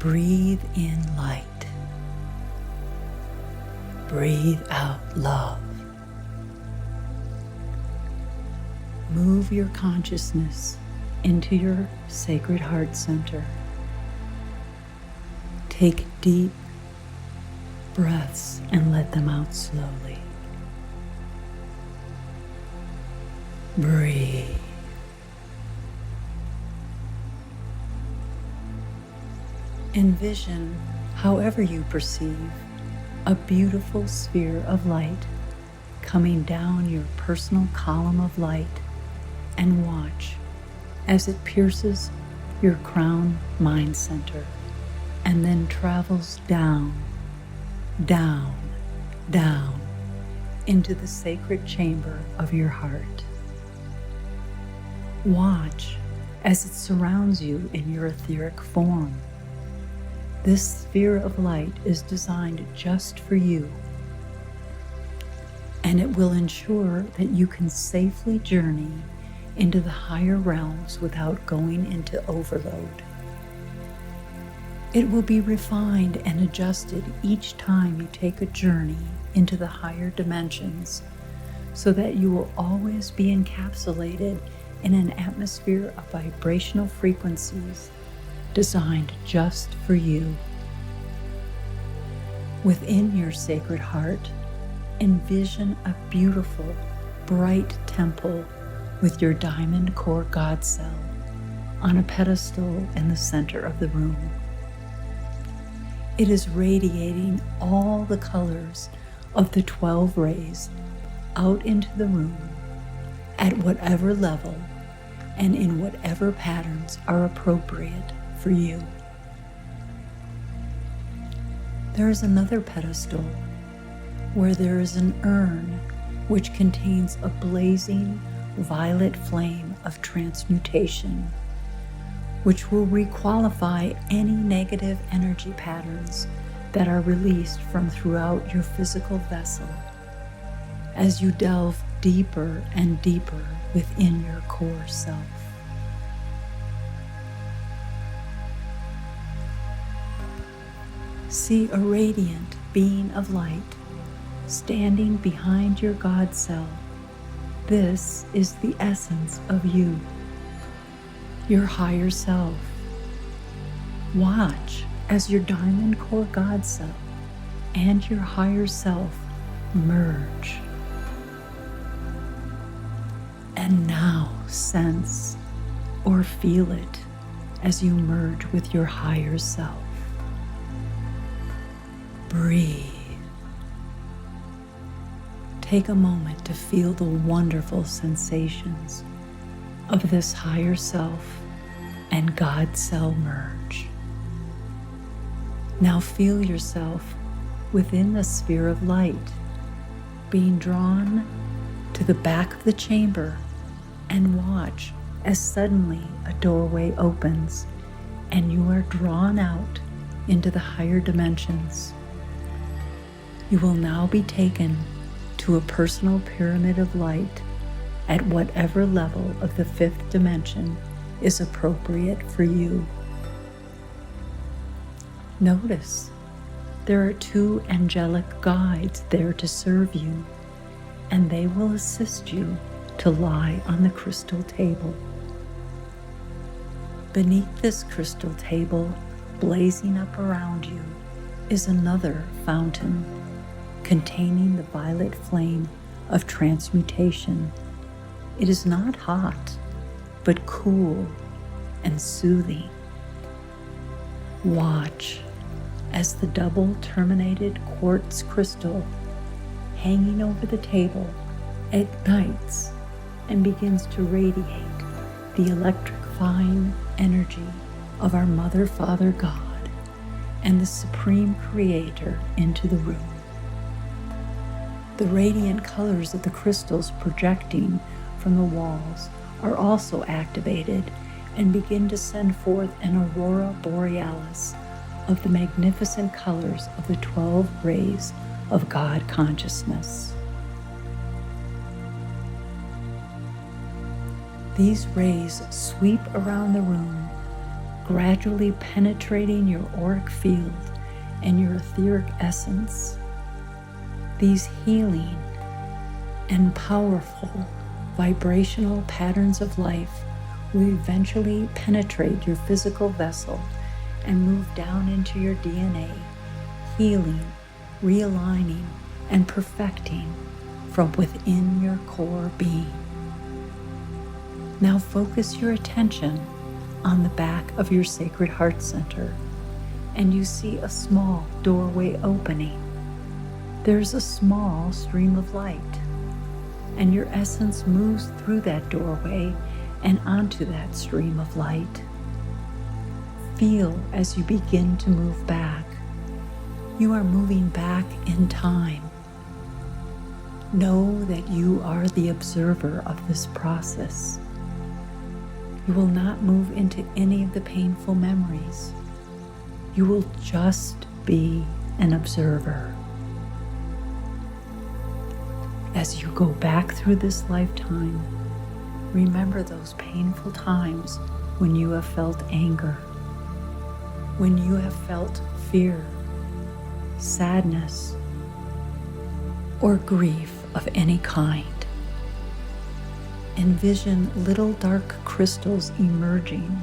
Breathe in light. Breathe out love. Move your consciousness into your sacred heart center. Take deep breaths and let them out slowly. Breathe. Envision, however you perceive, a beautiful sphere of light coming down your personal column of light, and watch as it pierces your crown mind center and then travels down, down, down into the sacred chamber of your heart. Watch as it surrounds you in your etheric form. This sphere of light is designed just for you, and it will ensure that you can safely journey into the higher realms without going into overload. It will be refined and adjusted each time you take a journey into the higher dimensions, so that you will always be encapsulated in an atmosphere of vibrational frequencies designed just for you. Within your sacred heart, envision a beautiful, bright temple with your diamond core God cell on a pedestal in the center of the room. It is radiating all the colors of the 12 rays out into the room at whatever level and in whatever patterns are appropriate for you. There is another pedestal where there is an urn which contains a blazing violet flame of transmutation, which will requalify any negative energy patterns that are released from throughout your physical vessel as you delve deeper and deeper within your core self. See a radiant being of light standing behind your God cell. This is the essence of you, your higher self. Watch as your diamond core God cell and your higher self merge. And now sense or feel it as you merge with your higher self. Breathe. Take a moment to feel the wonderful sensations of this higher self and God cell merge. Now feel yourself within the sphere of light, being drawn to the back of the chamber, and watch as suddenly a doorway opens and you are drawn out into the higher dimensions. You will now be taken to a personal pyramid of light at whatever level of the 5th dimension is appropriate for you. Notice there are 2 angelic guides there to serve you, and they will assist you to lie on the crystal table. Beneath this crystal table, blazing up around you, is another fountain containing the violet flame of transmutation. It is not hot, but cool and soothing. Watch as the double terminated quartz crystal hanging over the table ignites and begins to radiate the electrifying energy of our Mother, Father, God, and the Supreme Creator into the room. The radiant colors of the crystals projecting from the walls are also activated and begin to send forth an aurora borealis of the magnificent colors of the 12 rays of God consciousness. These rays sweep around the room, gradually penetrating your auric field and your etheric essence. These healing and powerful vibrational patterns of life will eventually penetrate your physical vessel and move down into your DNA, healing, realigning, and perfecting from within your core being. Now focus your attention on the back of your sacred heart center, and you see a small doorway opening. There's a small stream of light, and your essence moves through that doorway and onto that stream of light. Feel as you begin to move back. You are moving back in time. Know that you are the observer of this process. You will not move into any of the painful memories. You will just be an observer. As you go back through this lifetime, remember those painful times when you have felt anger, when you have felt fear, sadness, or grief of any kind. Envision little dark crystals emerging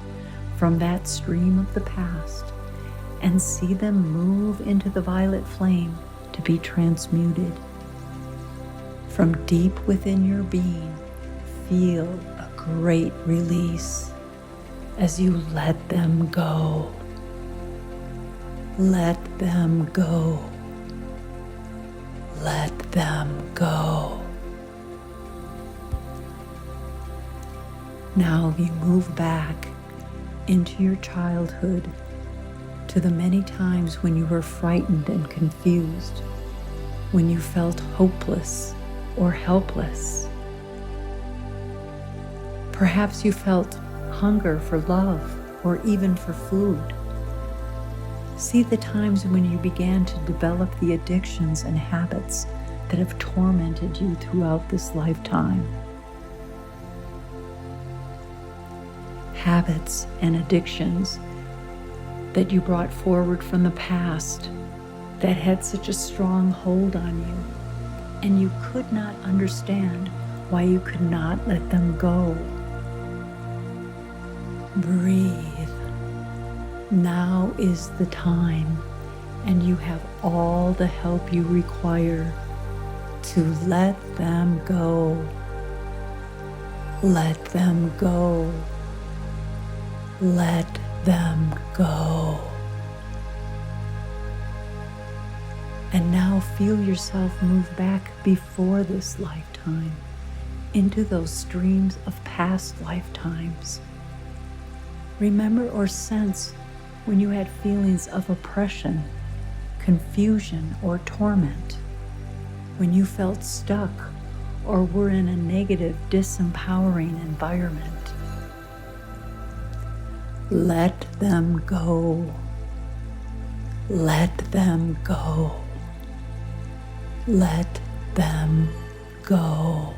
from that stream of the past and see them move into the violet flame to be transmuted. From deep within your being, feel a great release as you let them go. Let them go. Let them go. Now you move back into your childhood, to the many times when you were frightened and confused, when you felt hopeless or helpless. Perhaps you felt hunger for love or even for food. See the times when you began to develop the addictions and habits that have tormented you throughout this lifetime. Habits and addictions that you brought forward from the past that had such a strong hold on you, and you could not understand why you could not let them go. Breathe. Now is the time, and you have all the help you require to let them go. Let them go. Let them go. And now feel yourself move back before this lifetime into those streams of past lifetimes. Remember or sense when you had feelings of oppression, confusion, or torment, when you felt stuck or were in a negative, disempowering environment. Let them go. Let them go. Let them go.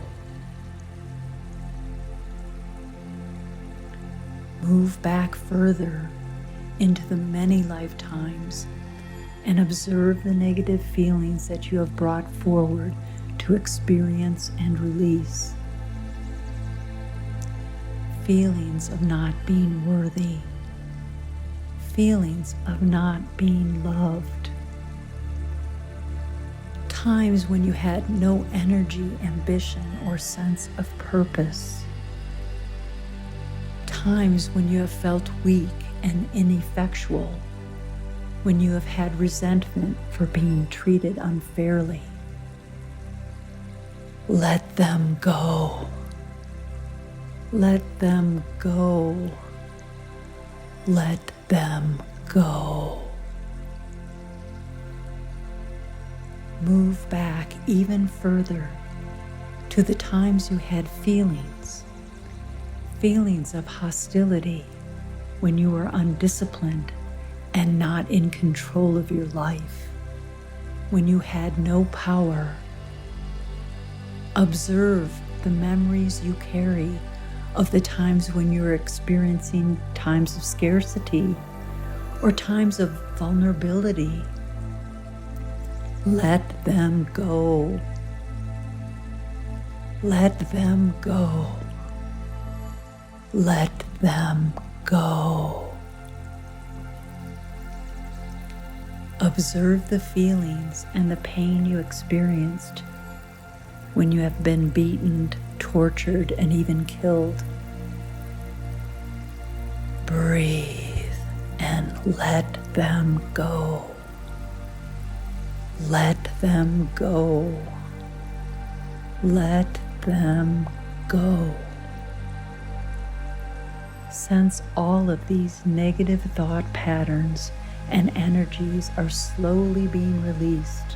Move back further into the many lifetimes and observe the negative feelings that you have brought forward to experience and release. Feelings of not being worthy, feelings of not being loved, times when you had no energy, ambition, or sense of purpose, times when you have felt weak and ineffectual, when you have had resentment for being treated unfairly. Let them go. Let them go. Let them go. Move back even further to the times you had feelings of hostility when you were undisciplined and not in control of your life, when you had no power. Observe the memories you carry of the times when you're experiencing times of scarcity or times of vulnerability. Let them go. Let them go. Let them go. Observe the feelings and the pain you experienced when you have been beaten, tortured, and even killed. Breathe and let them go. Let them go. Let them go. Sense all of these negative thought patterns and energies are slowly being released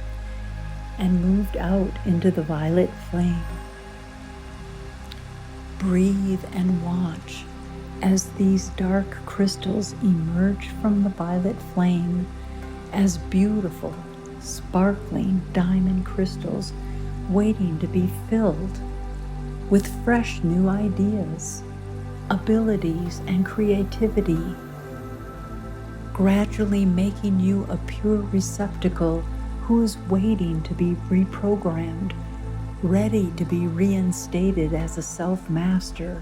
and moved out into the violet flame. Breathe and watch as these dark crystals emerge from the violet flame as beautiful, sparkling diamond crystals waiting to be filled with fresh new ideas, abilities, and creativity, gradually making you a pure receptacle who is waiting to be reprogrammed, ready to be reinstated as a self-master.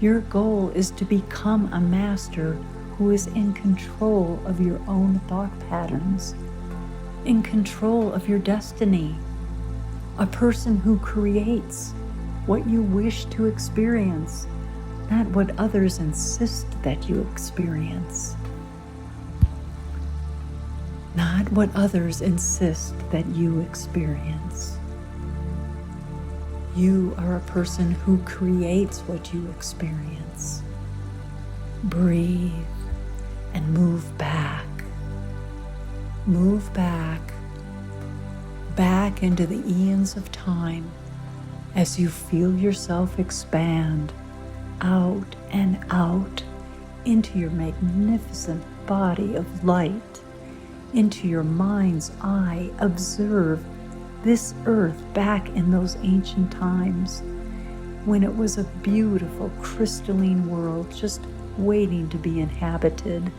Your goal is to become a master who is in control of your own thought patterns, in control of your destiny, a person who creates what you wish to experience, not what others insist that you experience. Not what others insist that you experience. You are a person who creates what you experience. Breathe and move back. Move back into the eons of time as you feel yourself expand out and out into your magnificent body of light, into your mind's eye. Observe this earth back in those ancient times when it was a beautiful crystalline world just waiting to be inhabited.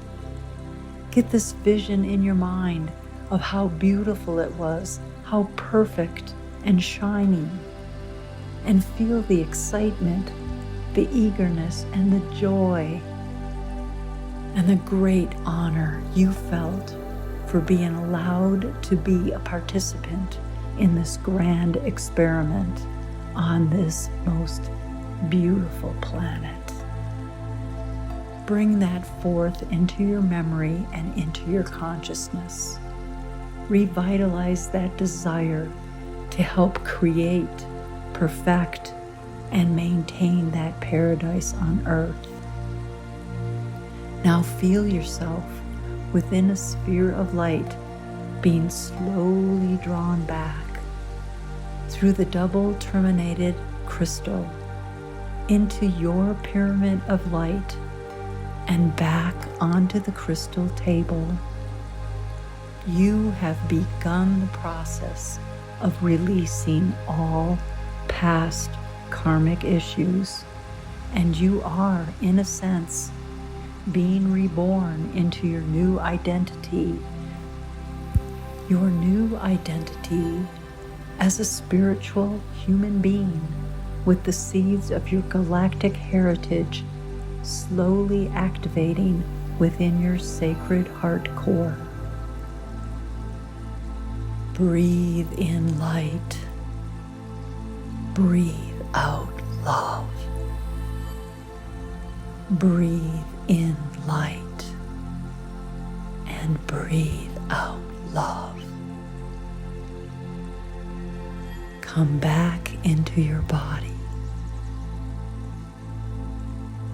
Get this vision in your mind of how beautiful it was, how perfect and shining, and feel the excitement, the eagerness, and the joy, and the great honor you felt for being allowed to be a participant in this grand experiment on this most beautiful planet. Bring that forth into your memory and into your consciousness. Revitalize that desire to help create, perfect, and maintain that paradise on earth. Now feel yourself within a sphere of light being slowly drawn back through the double terminated crystal into your pyramid of light and back onto the crystal table. You have begun the process of releasing all past karmic issues, and you are, in a sense, being reborn into your new identity. Your new identity as a spiritual human being with the seeds of your galactic heritage slowly activating within your sacred heart core. Breathe in light. Breathe out love. Breathe in light and breathe out love. Come back into your body.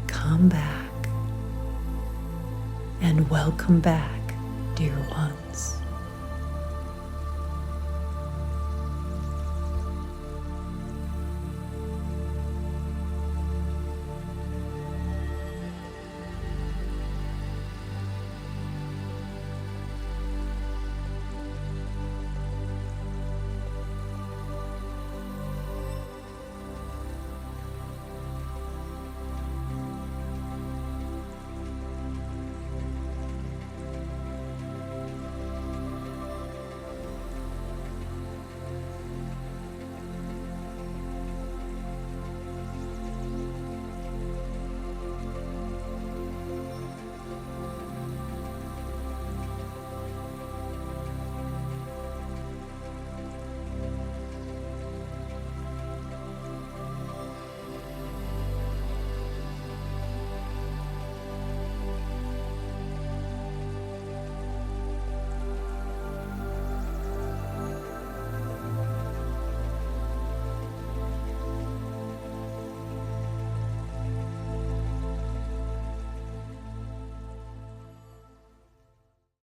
Come back and welcome back, dear ones.